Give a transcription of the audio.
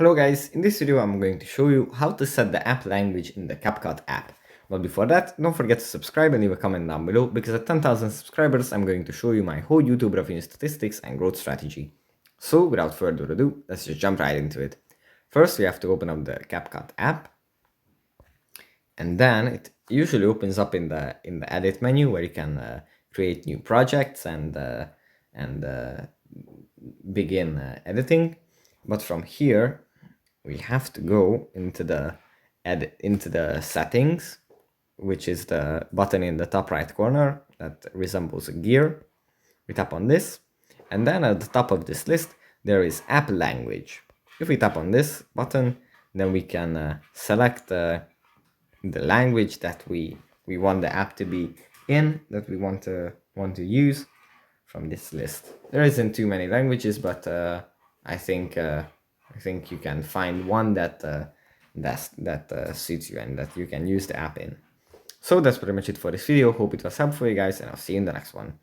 Hello guys, in this video I'm going to show you how to set the app language in the CapCut app. But before that, don't forget to subscribe and leave a comment down below, because at 10,000 subscribers I'm going to show you my whole YouTube revenue statistics and growth strategy. So without further ado, let's just jump right into it. First we have to open up the CapCut app, and then it usually opens up in the edit menu where you can create new projects and begin editing. But from here we have to go into the settings, which is the button in the top right corner that resembles a gear. We tap on this, and then at the top of this list there is app language. If we tap on this button, then we can select the language that we want the app to be in, that we want to use from this list. There isn't too many languages, but I think you can find one that suits you and that you can use the app in. So that's pretty much it for this video. Hope it was helpful, you guys, and I'll see you in the next one.